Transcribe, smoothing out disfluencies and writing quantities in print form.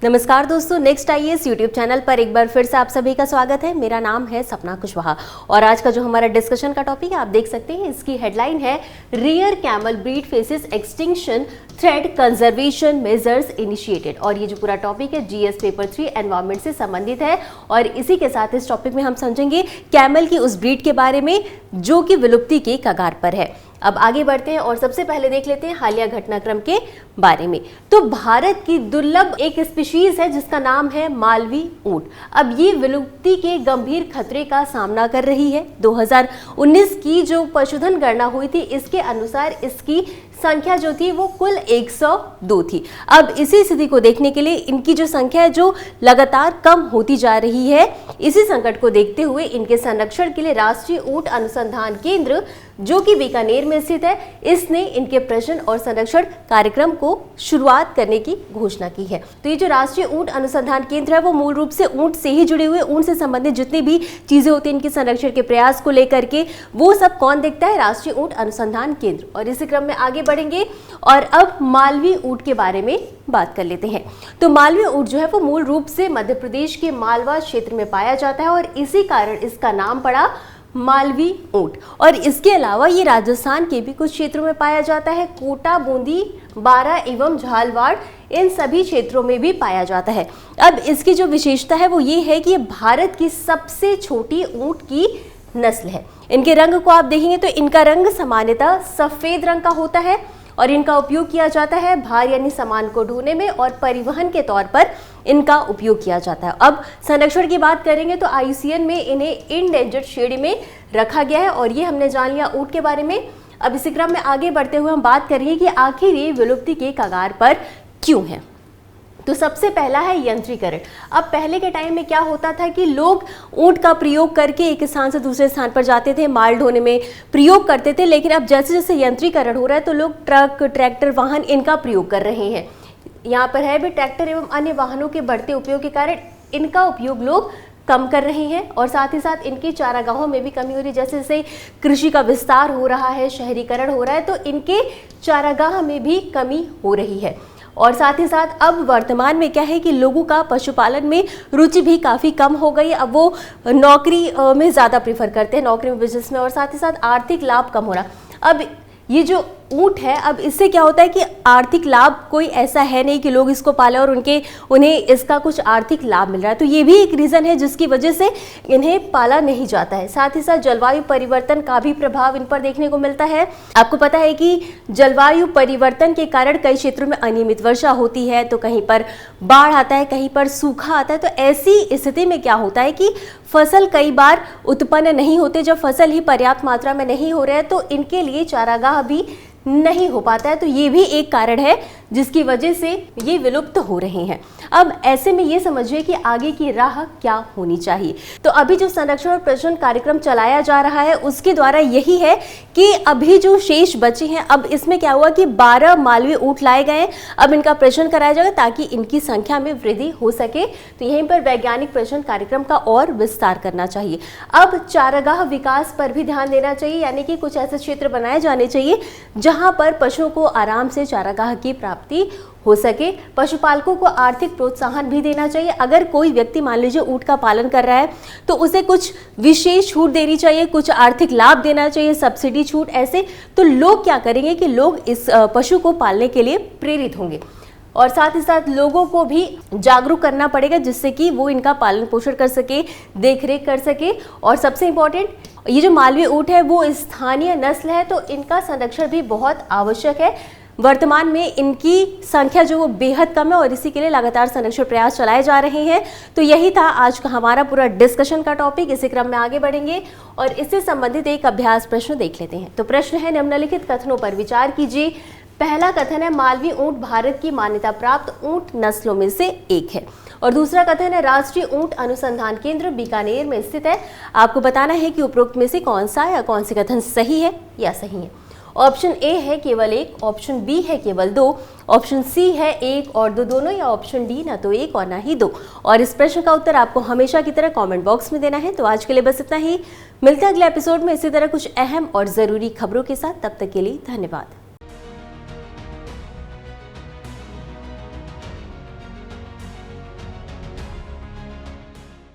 नमस्कार दोस्तों, next IAS YouTube channel पर एक बार फिर से आप सभी का स्वागत है। मेरा नाम है सपना कुशवाहा और आज का जो हमारा डिस्कशन का टॉपिक है आप देख सकते हैं, इसकी हेडलाइन है rare camel breed faces extinction threat conservation measures initiated. और ये जो पूरा टॉपिक है जीएस पेपर 3 एनवायरमेंट से संबंधित है और इसी के साथ इस टॉपिक में हम समझेंगे कैमल की उस ब्रीड के बारे में जो कि विलुप्ति के कगार पर है। अब आगे बढ़ते हैं और सबसे पहले देख लेते हैं हालिया घटनाक्रम के बारे में। तो भारत की दुर्लभ एक स्पीशीज है जिसका नाम है मालवी ऊंट। अब ये विलुप्ति के गंभीर खतरे का सामना कर रही है। 2019 की जो पशुधन गणना हुई थी इसके अनुसार इसकी संख्या जो थी वो कुल 102 थी। अब इसी स्थिति को देखने के लिए इनकी जो संख्या है जो लगातार कम होती जा रही है, इसी संकट को देखते हुए इनके संरक्षण के लिए राष्ट्रीय ऊंट अनुसंधान केंद्र जो कि बीकानेर में स्थित है, इसने इनके प्रजनन और संरक्षण कार्यक्रम को शुरुआत करने की घोषणा की है। तो ये जो राष्ट्रीय ऊंट अनुसंधान केंद्र है वो मूल रूप से ऊंट से ही जुड़े हुए, ऊंट से संबंधित जितनी भी चीजें होती हैं इनके संरक्षण के प्रयास को लेकर के, वो सब कौन देखता है? राष्ट्रीय ऊंट अनुसंधान केंद्र। और इसी क्रम में आगे बढ़ेंगे और अब मालवी ऊंट के बारे में बात कर लेते हैं। तो मालवी ऊंट जो है वो मूल रूप से मध्य प्रदेश के मालवा क्षेत्र में पाया जाता है और इसी कारण इसका नाम पड़ा मालवी ऊंट। और इसके अलावा ये राजस्थान के भी कुछ क्षेत्रों में पाया जाता है। कोटा, बूंदी, बारा एवं झालवाड़, इन सभी क्षेत्रों में भी पाया जाता है। अब इसकी जो विशेषता है वो ये है कि ये भारत की सबसे छोटी ऊंट की नस्ल है। इनके रंग को आप देखेंगे तो इनका रंग सामान्यतः सफेद रंग का होता है और इनका उपयोग किया जाता है भार यानी सामान को ढोने में और परिवहन के तौर पर इनका उपयोग किया जाता है। अब संरक्षण की बात करेंगे तो आईयूसीएन में इन्हें इंडेंजर्ड श्रेणी में रखा गया है और ये हमने जान लिया ऊंट के बारे में। अब इसी क्रम में आगे बढ़ते हुए हम बात करेंगे कि आखिर ये विलुप्ति के कगार पर क्यों है। तो सबसे पहला है यंत्रीकरण। अब पहले के टाइम में क्या होता था कि लोग ऊंट का प्रयोग करके एक स्थान से दूसरे स्थान पर जाते थे, माल ढोने में प्रयोग करते थे। लेकिन अब जैसे जैसे यंत्रीकरण हो रहा है तो लोग ट्रक, ट्रैक्टर, वाहन इनका प्रयोग कर रहे हैं। यहाँ पर है भी ट्रैक्टर एवं अन्य वाहनों के बढ़ते उपयोग के कारण इनका उपयोग लोग कम कर रहे हैं और साथ ही साथ इनकी चारागाहों में भी कमी हो रही है। जैसे जैसे कृषि का विस्तार हो रहा है, शहरीकरण हो रहा है, तो इनके चारागाह में भी कमी हो रही है। और साथ ही साथ अब वर्तमान में क्या है कि लोगों का पशुपालन में रुचि भी काफ़ी कम हो गई। अब वो नौकरी में ज़्यादा प्रीफर करते हैं, नौकरी में, बिजनेस में, और साथ ही साथ आर्थिक लाभ कम हो रहा। अब ये जो ऊंट है, अब इससे क्या होता है कि आर्थिक लाभ कोई ऐसा है नहीं कि लोग इसको पाले और उन्हें इसका कुछ आर्थिक लाभ मिल रहा है। तो ये भी एक रीज़न है जिसकी वजह से इन्हें पाला नहीं जाता है। साथ ही साथ जलवायु परिवर्तन का भी प्रभाव इन पर देखने को मिलता है। आपको पता है कि जलवायु परिवर्तन के कारण कई क्षेत्रों में अनियमित वर्षा होती है, तो कहीं पर बाढ़ आता है, कहीं पर सूखा आता है। तो ऐसी स्थिति में क्या होता है कि फसल कई बार उत्पन्न नहीं होते। जब फसल ही पर्याप्त मात्रा में नहीं हो रहा है तो इनके लिए चारागाह भी नहीं हो पाता है। तो ये भी एक कारण है जिसकी वजह से ये विलुप्त हो रहे हैं। अब ऐसे में ये समझिए कि आगे की राह क्या होनी चाहिए। तो अभी जो संरक्षण और प्रजनन कार्यक्रम चलाया जा रहा है उसके द्वारा यही है कि अभी जो शेष बचे हैं, अब इसमें क्या हुआ कि 12 मालवी ऊंट लाए गए। अब इनका प्रजनन कराया जाएगा ताकि इनकी संख्या में वृद्धि हो सके। तो यहीं पर वैज्ञानिक प्रजनन कार्यक्रम का और विस्तार करना चाहिए। अब चारागाह विकास पर भी ध्यान देना चाहिए, यानी कि कुछ ऐसे क्षेत्र बनाए जाने चाहिए जहां पर पशुओं को आराम से चारागाह की प्राप्ति हो सके। पशुपालकों को आर्थिक प्रोत्साहन भी देना चाहिए। अगर कोई व्यक्ति मान लीजिए ऊंट का पालन कर रहा है तो उसे कुछ विशेष छूट देनी चाहिए, कुछ आर्थिक लाभ देना चाहिए, सब्सिडी छूट। ऐसे तो लोग क्या करेंगे कि लोग इस पशु को पालने के लिए प्रेरित होंगे और साथ ही साथ लोगों को भी जागरूक करना पड़ेगा जिससे कि वो इनका पालन पोषण कर सके, देखरेख कर सके। और सबसे इम्पोर्टेंट, ये जो मालवी ऊंट है वो स्थानीय नस्ल है तो इनका संरक्षण भी बहुत आवश्यक है। वर्तमान में इनकी संख्या जो वो बेहद कम है और इसी के लिए लगातार संरक्षण प्रयास चलाए जा रहे हैं। तो यही था आज का हमारा पूरा डिस्कशन का टॉपिक। इसी क्रम में आगे बढ़ेंगे और इससे संबंधित एक अभ्यास प्रश्न देख लेते हैं। तो प्रश्न है, निम्नलिखित कथनों पर विचार कीजिए। पहला कथन है मालवी ऊंट भारत की मान्यता प्राप्त ऊंट नस्लों में से एक है। और दूसरा कथन है राष्ट्रीय ऊंट अनुसंधान केंद्र बीकानेर में स्थित है। आपको बताना है कि उपरोक्त में से कौन सा या कौन से कथन सही है या सही है। ऑप्शन ए है केवल एक, ऑप्शन बी है केवल दो, ऑप्शन सी है एक और दो दोनों, या ऑप्शन डी ना तो एक और ना ही दो। और इस प्रश्न का उत्तर आपको हमेशा की तरह कमेंट बॉक्स में देना है। तो आज के लिए बस इतना ही। मिलते हैं अगले एपिसोड में इसी तरह कुछ अहम और ज़रूरी खबरों के साथ। तब तक के लिए धन्यवाद।